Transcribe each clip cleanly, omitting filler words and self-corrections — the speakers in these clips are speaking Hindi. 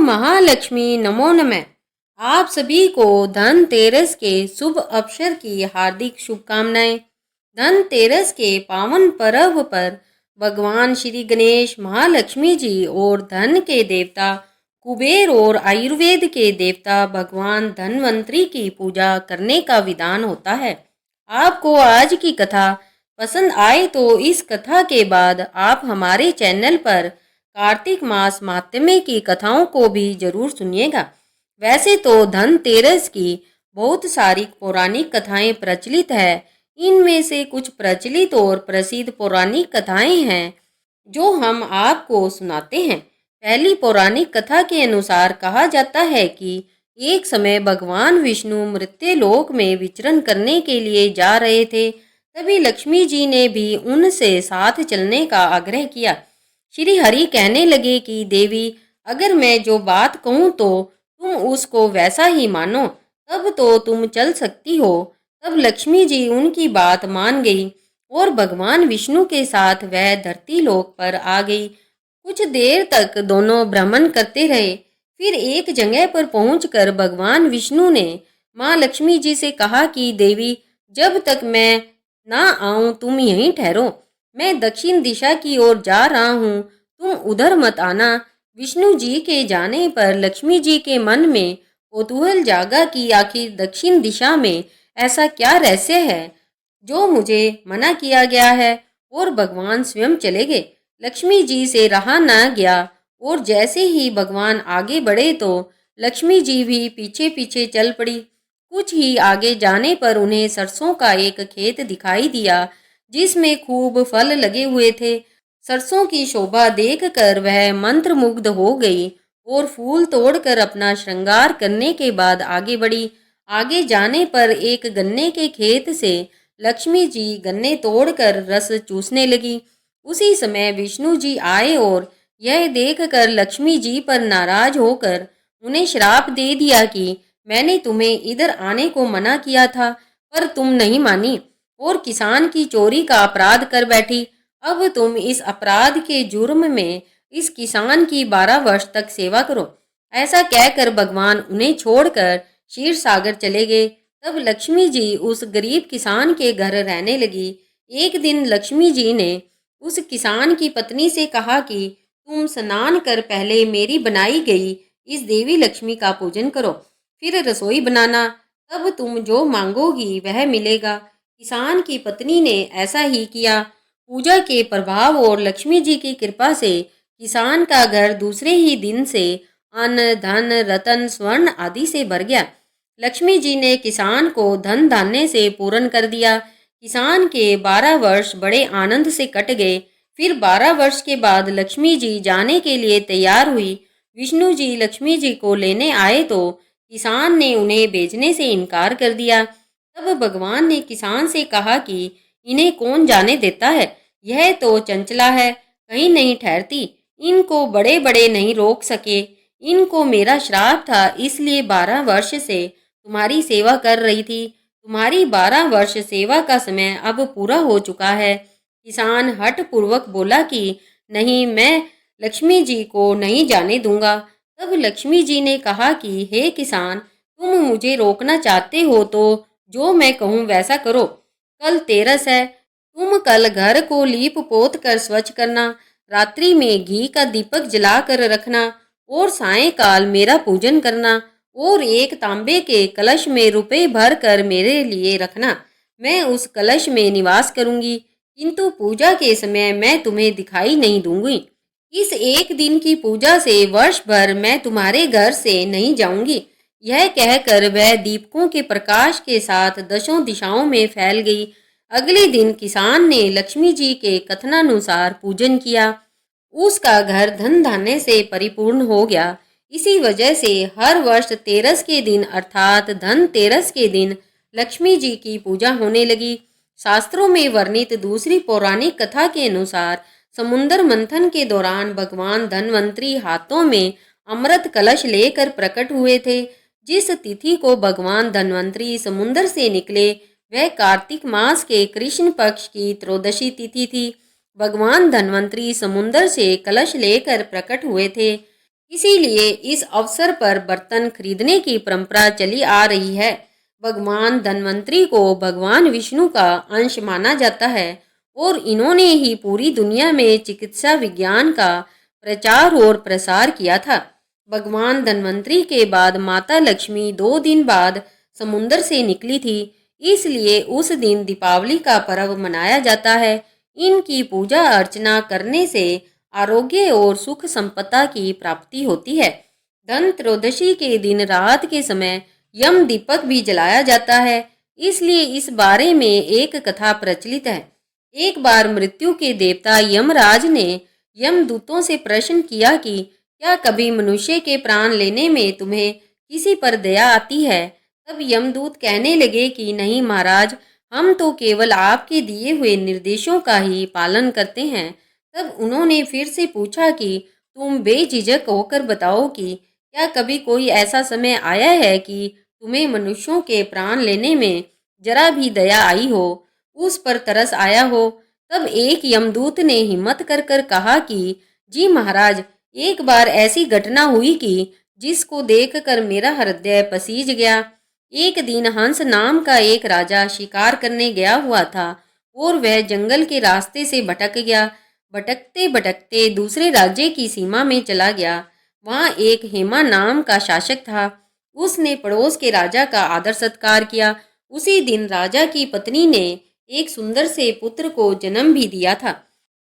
महालक्ष्मी नमो नमः। आप सभी को धनतेरस के शुभ अवसर की हार्दिक शुभकामनाएं। धनतेरस के पावन पर्व पर भगवान श्री गणेश, महालक्ष्मी जी और धन के देवता कुबेर और आयुर्वेद के देवता भगवान धन्वंतरी की पूजा करने का विधान होता है। आपको आज की कथा पसंद आए तो इस कथा के बाद आप हमारे चैनल पर कार्तिक मास माहात्म्य की कथाओं को भी जरूर सुनिएगा। वैसे तो धनतेरस की बहुत सारी पौराणिक कथाएं प्रचलित है। इनमें से कुछ प्रचलित और प्रसिद्ध पौराणिक कथाएं हैं जो हम आपको सुनाते हैं। पहली पौराणिक कथा के अनुसार कहा जाता है कि एक समय भगवान विष्णु मृत्युलोक में विचरण करने के लिए जा रहे थे। तभी लक्ष्मी जी ने भी उनसे साथ चलने का आग्रह किया। श्री हरि कहने लगे कि देवी, अगर मैं जो बात कहूँ तो तुम उसको वैसा ही मानो, तब तो तुम चल सकती हो। तब लक्ष्मी जी उनकी बात मान गई और भगवान विष्णु के साथ वह धरती लोक पर आ गई। कुछ देर तक दोनों भ्रमण करते रहे। फिर एक जगह पर पहुंचकर भगवान विष्णु ने माँ लक्ष्मी जी से कहा कि देवी, जब तक मैं ना आऊं तुम यहीं ठहरो। मैं दक्षिण दिशा की ओर जा रहा हूँ, तुम उधर मत आना। विष्णु जी के जाने पर लक्ष्मी जी के मन में कौतूहल जागा कि आखिर दक्षिण दिशा में ऐसा क्या रहस्य है जो मुझे मना किया गया है, और भगवान स्वयं चले गए। लक्ष्मी जी से रहा न गया और जैसे ही भगवान आगे बढ़े तो लक्ष्मी जी भी पीछे पीछे चल पड़ी। कुछ ही आगे जाने पर उन्हें सरसों का एक खेत दिखाई दिया जिसमें खूब फल लगे हुए थे। सरसों की शोभा देखकर वह मंत्रमुग्ध हो गई और फूल तोड़कर अपना श्रृंगार करने के बाद आगे बढ़ी। आगे जाने पर एक गन्ने के खेत से लक्ष्मी जी गन्ने तोड़कर रस चूसने लगी। उसी समय विष्णु जी आए और यह देखकर लक्ष्मी जी पर नाराज होकर उन्हें श्राप दे दिया कि मैंने तुम्हें इधर आने को मना किया था, पर तुम नहीं मानी और किसान की चोरी का अपराध कर बैठी। अब तुम इस अपराध के जुर्म में इस किसान की 12 वर्ष तक सेवा करो। ऐसा कहकर भगवान उन्हें छोड़कर क्षीर सागर चले गए। तब लक्ष्मी जी उस गरीब किसान के घर रहने लगी। एक दिन लक्ष्मी जी ने उस किसान की पत्नी से कहा कि तुम स्नान कर पहले मेरी बनाई गई इस देवी लक्ष्मी का पूजन करो, फिर रसोई बनाना, तब तुम जो मांगोगी वह मिलेगा। किसान की पत्नी ने ऐसा ही किया। पूजा के प्रभाव और लक्ष्मी जी की कृपा से किसान का घर दूसरे ही दिन से अन्न, धन, रतन, स्वर्ण आदि से भर गया। लक्ष्मी जी ने किसान को धन धान्य से पूर्ण कर दिया। किसान के 12 वर्ष बड़े आनंद से कट गए। फिर 12 वर्ष के बाद लक्ष्मी जी जाने के लिए तैयार हुई। विष्णु जी लक्ष्मी जी को लेने आए तो किसान ने उन्हें भेजने से इनकार कर दिया। तब भगवान ने किसान से कहा कि इन्हें कौन जाने देता है, यह तो चंचला है, कहीं नहीं ठहरती, इनको बड़े बड़े नहीं रोक सके। इनको मेरा श्राप था, इसलिए 12 वर्ष से तुम्हारी सेवा कर रही थी। तुम्हारी 12 वर्ष सेवा का समय अब पूरा हो चुका है। किसान हठ पूर्वक बोला कि नहीं, मैं लक्ष्मी जी को नहीं जाने दूंगा। तब लक्ष्मी जी ने कहा कि हे किसान, तुम मुझे रोकना चाहते हो तो जो मैं कहूँ वैसा करो। कल तेरस है, तुम कल घर को लीप पोत कर स्वच्छ करना, रात्रि में घी का दीपक जलाकर रखना और सायंकाल मेरा पूजन करना और एक तांबे के कलश में रुपए भर कर मेरे लिए रखना। मैं उस कलश में निवास करूंगी, किंतु पूजा के समय मैं तुम्हें दिखाई नहीं दूंगी। इस एक दिन की पूजा से वर्ष भर मैं तुम्हारे घर से नहीं जाऊंगी। यह कहकर वह दीपकों के प्रकाश के साथ दशों दिशाओं में फैल गई। अगले दिन किसान ने लक्ष्मी जी के कथनानुसार पूजन किया। उसका घर धन धान्य से परिपूर्ण हो गया। इसी वजह से हर वर्ष तेरस के दिन अर्थात धन तेरस के दिन लक्ष्मी जी की पूजा होने लगी। शास्त्रों में वर्णित दूसरी पौराणिक कथा के अनुसार समुद्र मंथन के दौरान भगवान धन्वंतरी हाथों में अमृत कलश लेकर प्रकट हुए थे। जिस तिथि को भगवान धन्वंतरी समुद्र से निकले वह कार्तिक मास के कृष्ण पक्ष की त्रयोदशी तिथि थी। भगवान धन्वंतरी समुद्र से कलश लेकर प्रकट हुए थे। इसीलिए इस अवसर पर बर्तन खरीदने की परंपरा चली आ रही है। भगवान धन्वंतरी को भगवान विष्णु का अंश माना जाता है और इन्होंने ही पूरी दुनिया में चिकित्सा विज्ञान का प्रचार और प्रसार किया था। भगवान धन्वंतरी के बाद माता लक्ष्मी 2 दिन बाद समुद्र से निकली थी, इसलिए उस दिन दीपावली का पर्व मनाया जाता है। इनकी पूजा अर्चना करने से आरोग्य और सुख संपदा की प्राप्ति होती है। धन त्रयोदशी के दिन रात के समय यम दीपक भी जलाया जाता है, इसलिए इस बारे में एक कथा प्रचलित है। एक बार मृत्यु के देवता यमराज ने यमदूतों से प्रश्न किया कि क्या कभी मनुष्य के प्राण लेने में तुम्हें किसी पर दया आती है? तब यमदूत कहने लगे कि नहीं महाराज, हम तो केवल आपके दिए हुए निर्देशों का ही पालन करते हैं। तब उन्होंने फिर से पूछा कि तुम बेझिझक होकर बताओ कि क्या कभी कोई ऐसा समय आया है कि तुम्हें मनुष्यों के प्राण लेने में जरा भी दया आई हो, उस पर तरस आया हो? तब एक यमदूत ने हिम्मत कर कर कहा कि जी महाराज, एक बार ऐसी घटना हुई कि जिसको देखकर मेरा हृदय पसीज गया। एक दिन हंस नाम का एक राजा शिकार करने गया हुआ था और वह जंगल के रास्ते से भटक गया। भटकते भटकते दूसरे राज्य की सीमा में चला गया। वहाँ एक हेमा नाम का शासक था। उसने पड़ोस के राजा का आदर सत्कार किया। उसी दिन राजा की पत्नी ने एक सुंदर से पुत्र को जन्म भी दिया था।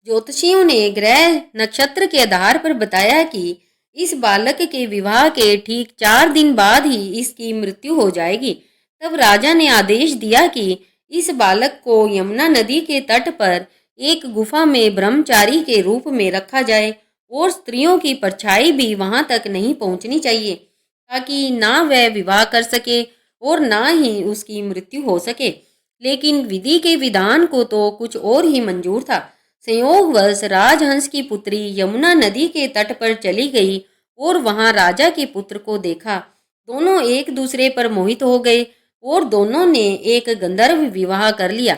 ज्योतिषियों ने ग्रह नक्षत्र के आधार पर बताया कि इस बालक के विवाह के ठीक 4 दिन बाद ही इसकी मृत्यु हो जाएगी। तब राजा ने आदेश दिया कि इस बालक को यमुना नदी के तट पर एक गुफा में ब्रह्मचारी के रूप में रखा जाए और स्त्रियों की परछाई भी वहां तक नहीं पहुंचनी चाहिए, ताकि ना वह विवाह कर सके और ना ही उसकी मृत्यु हो सके। लेकिन विधि के विधान को तो कुछ और ही मंजूर था। संयोगवश राजहंस की पुत्री यमुना नदी के तट पर चली गई और वहां राजा के पुत्र को देखा। दोनों एक दूसरे पर मोहित हो गए और दोनों ने एक गंधर्व विवाह कर लिया।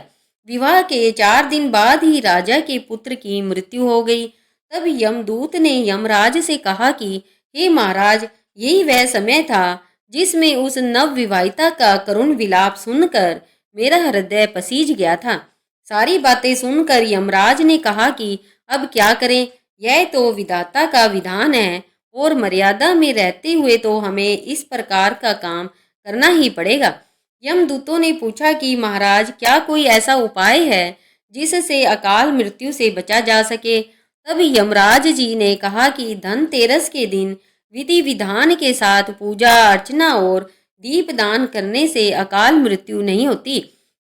विवाह के 4 दिन बाद ही राजा के पुत्र की मृत्यु हो गई। तब यमदूत ने यमराज से कहा कि हे महाराज, यही वह समय था जिसमें उस नव विवाहिता का करुण विलाप सुनकर मेरा हृदय पसीज गया था। सारी बातें सुनकर यमराज ने कहा कि अब क्या करें, यह तो विधाता का विधान है और मर्यादा में रहते हुए तो हमें इस प्रकार का काम करना ही पड़ेगा। यमदूतों ने पूछा कि महाराज, क्या कोई ऐसा उपाय है जिससे अकाल मृत्यु से बचा जा सके? तब यमराज जी ने कहा कि धनतेरस के दिन विधि विधान के साथ पूजा अर्चना और दीपदान करने से अकाल मृत्यु नहीं होती।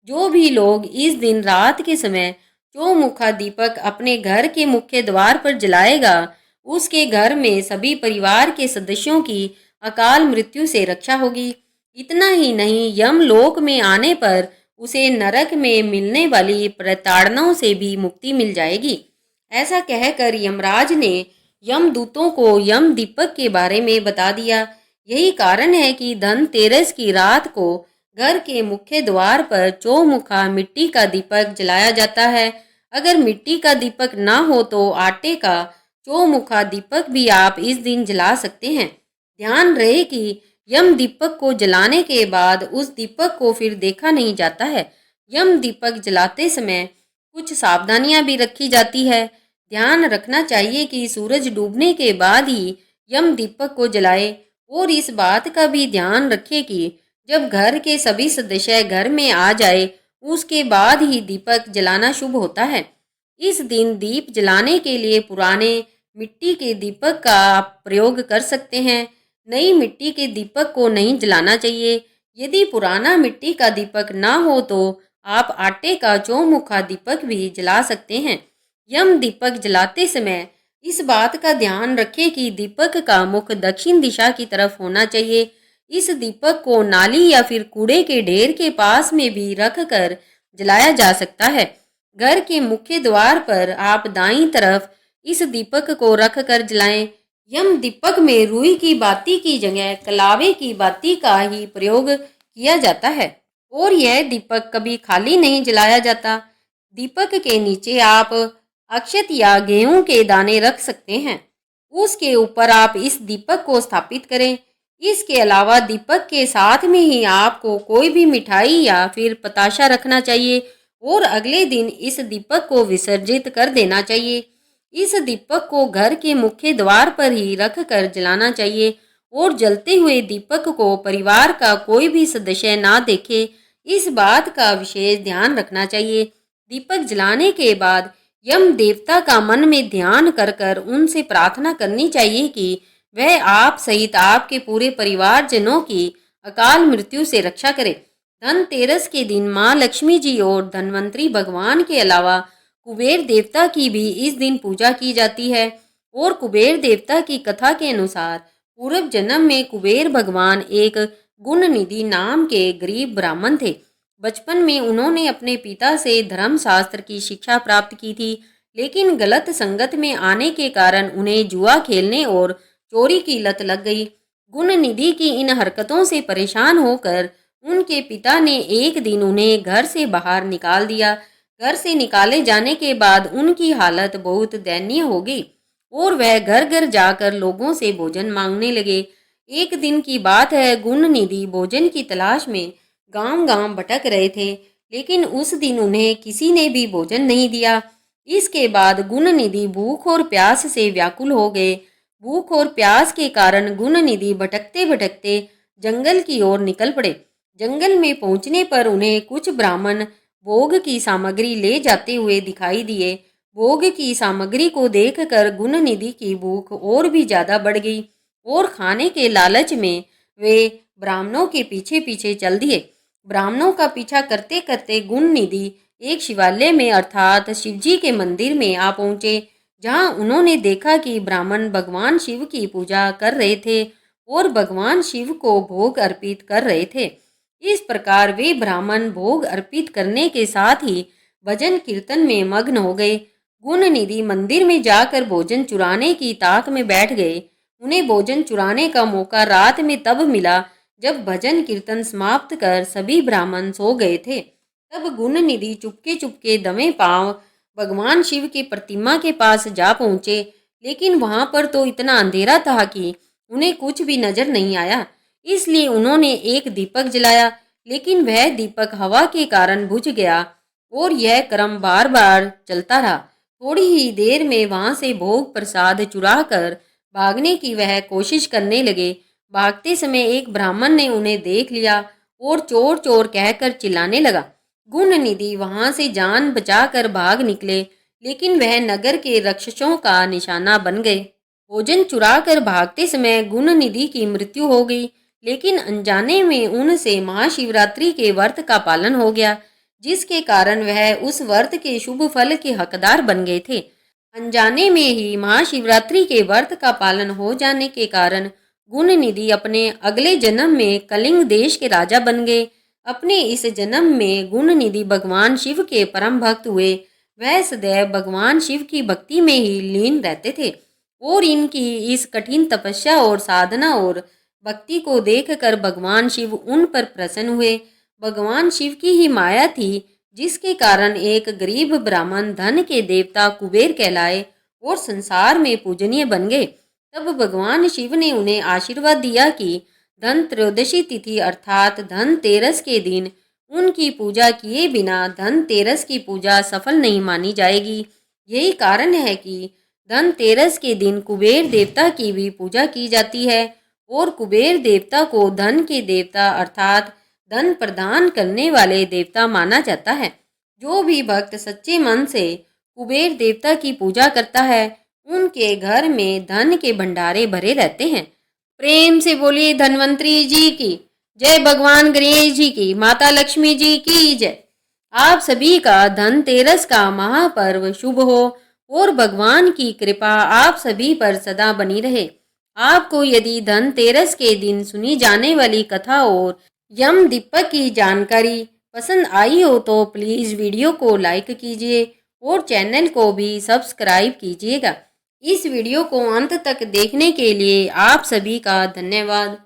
जो भी लोग इस दिन रात के समय चौमुखा दीपक अपने घर के मुख्य द्वार पर जलाएगा, उसके घर में सभी परिवार के सदस्यों की अकाल मृत्यु से रक्षा होगी। इतना ही नहीं, यमलोक में आने पर उसे नरक में मिलने वाली प्रताड़नाओं से भी मुक्ति मिल जाएगी। ऐसा कहकर यमराज ने यमदूतों को यम दीपक के बारे में बता दिया। यही कारण है कि धनतेरस की रात को घर के मुख्य द्वार पर चौमुखा मिट्टी का दीपक जलाया जाता है। अगर मिट्टी का दीपक ना हो तो आटे का चौमुखा दीपक भी आप इस दिन जला सकते हैं। ध्यान रहे कि यम दीपक को जलाने के बाद उस दीपक को फिर देखा नहीं जाता है। यम दीपक जलाते समय कुछ सावधानियां भी रखी जाती है। ध्यान रखना चाहिए कि सूरज डूबने के बाद ही यम दीपक को जलाए और इस बात का भी ध्यान रखें कि जब घर के सभी सदस्य घर में आ जाए, उसके बाद ही दीपक जलाना शुभ होता है। इस दिन दीप जलाने के लिए पुराने मिट्टी के दीपक का आप प्रयोग कर सकते हैं। नई मिट्टी के दीपक को नहीं जलाना चाहिए। यदि पुराना मिट्टी का दीपक ना हो तो आप आटे का चौमुखा दीपक भी जला सकते हैं। यम दीपक जलाते समय इस बात का ध्यान रखें कि दीपक का मुख दक्षिण दिशा की तरफ होना चाहिए। इस दीपक को नाली या फिर कूड़े के ढेर के पास में भी रख कर जलाया जा सकता है। घर के मुख्य द्वार पर आप दाईं तरफ इस दीपक को रख कर जलाएं। यम दीपक में रुई की बाती की जगह कलावे की बाती का ही प्रयोग किया जाता है और यह दीपक कभी खाली नहीं जलाया जाता। दीपक के नीचे आप अक्षत या गेहूं के दाने रख सकते हैं। उसके ऊपर आप इस दीपक को स्थापित करें। इसके अलावा दीपक के साथ में ही आपको कोई भी मिठाई या फिर पताशा रखना चाहिए और अगले दिन इस दीपक को विसर्जित कर देना चाहिए। इस दीपक को घर के मुख्य द्वार पर ही रख कर जलाना चाहिए और जलते हुए दीपक को परिवार का कोई भी सदस्य ना देखे, इस बात का विशेष ध्यान रखना चाहिए। दीपक जलाने के बाद यम देवता का मन में ध्यान कर कर उनसे प्रार्थना करनी चाहिए कि वह आप सहित आपके पूरे परिवारजनों की अकाल मृत्यु से रक्षा करे। धनतेरस के दिन माँ लक्ष्मी जी और धनवंतरी भगवान के अलावा कुबेर देवता की भी इस दिन पूजा की जाती है और कुबेर देवता की कथा के अनुसार पूर्व जन्म में कुबेर भगवान एक गुणनिधि नाम के गरीब ब्राह्मण थे। बचपन में उन्होंने अपने पिता से धर्मशास्त्र की शिक्षा प्राप्त की थी, लेकिन गलत संगत में आने के कारण उन्हें जुआ खेलने और चोरी की लत लग गई। गुणनिधि की इन हरकतों से परेशान होकर उनके पिता ने एक दिन उन्हें घर से बाहर निकाल दिया। घर से निकाले जाने के बाद उनकी हालत बहुत दयनीय हो गई और वह घर घर जाकर लोगों से भोजन मांगने लगे। एक दिन की बात है, गुणनिधि भोजन की तलाश में गांव गांव भटक रहे थे, लेकिन उस दिन उन्हें किसी ने भी भोजन नहीं दिया। इसके बाद गुणनिधि भूख और प्यास से व्याकुल हो गए। भूख और प्यास के कारण गुणनिधि भटकते भटकते जंगल की ओर निकल पड़े। जंगल में पहुंचने पर उन्हें कुछ ब्राह्मण भोग की सामग्री ले जाते हुए दिखाई दिए। भोग की सामग्री को देखकर गुणनिधि की भूख और भी ज्यादा बढ़ गई और खाने के लालच में वे ब्राह्मणों के पीछे पीछे चल दिए। ब्राह्मणों का पीछा करते करते गुणनिधि एक शिवालय में अर्थात शिवजी के मंदिर में आ पहुंचे, जहां उन्होंने देखा कि ब्राह्मण भगवान शिव की पूजा कर रहे थे और भगवान शिव को भोग अर्पित कर रहे थे। इस प्रकार वे ब्राह्मण भोग अर्पित करने के साथ ही भजन कीर्तन में मग्न हो गए। गुणनिधि मंदिर में जाकर भोजन चुराने की ताक में बैठ गए। उन्हें भोजन चुराने का मौका रात में तब मिला जब भजन कीर्तन समाप्त कर सभी ब्राह्मण सो गए थे। तब गुणनिधि चुपके चुपके दमे पांव भगवान शिव की प्रतिमा के पास जा पहुंचे, लेकिन वहां पर तो इतना अंधेरा था कि उन्हें कुछ भी नजर नहीं आया। इसलिए उन्होंने एक दीपक जलाया, लेकिन वह दीपक हवा के कारण बुझ गया और यह क्रम बार बार चलता रहा। थोड़ी ही देर में वहां से भोग प्रसाद चुरा कर भागने की वह कोशिश करने लगे। भागते समय एक ब्राह्मण ने उन्हें देख लिया और चोर चोर कहकर चिल्लाने लगा। गुणनिधि वहां से जान बचाकर भाग निकले, लेकिन वह नगर के राक्षसों का निशाना बन गए। भोजन चुरा कर भागते समय गुणनिधि की मृत्यु हो गई, लेकिन अनजाने में उनसे महाशिवरात्रि के व्रत का पालन हो गया, जिसके कारण वह उस व्रत के शुभ फल के हकदार बन गए थे। अनजाने में ही महाशिवरात्रि के व्रत का पालन हो जाने के कारण गुणनिधि अपने अगले जन्म में कलिंग देश के राजा बन गए। अपने इस जन्म में गुणनिधि भगवान शिव के परम भक्त हुए। वह सदैव भगवान शिव की भक्ति में ही लीन रहते थे और इनकी इस कठिन तपस्या और साधना और भक्ति को देखकर भगवान शिव उन पर प्रसन्न हुए। भगवान शिव की ही माया थी, जिसके कारण एक गरीब ब्राह्मण धन के देवता कुबेर कहलाए और संसार में पूजनीय बन गए। तब भगवान शिव ने उन्हें आशीर्वाद दिया कि धन त्रयोदशी तिथि अर्थात धनतेरस के दिन उनकी पूजा किए बिना धनतेरस की पूजा सफल नहीं मानी जाएगी। यही कारण है कि धनतेरस के दिन कुबेर देवता की भी पूजा की जाती है और कुबेर देवता को धन के देवता अर्थात धन प्रदान करने वाले देवता माना जाता है। जो भी भक्त सच्चे मन से कुबेर देवता की पूजा करता है, उनके घर में धन के भंडारे भरे रहते हैं। प्रेम से बोलिए धन्वंतरी जी की जय, भगवान गणेश जी की, माता लक्ष्मी जी की जय। आप सभी का धनतेरस का महापर्व शुभ हो और भगवान की कृपा आप सभी पर सदा बनी रहे। आपको यदि धनतेरस के दिन सुनी जाने वाली कथा और यम दीपक की जानकारी पसंद आई हो तो प्लीज़ वीडियो को लाइक कीजिए और चैनल को भी सब्सक्राइब कीजिएगा। इस वीडियो को अंत तक देखने के लिए आप सभी का धन्यवाद।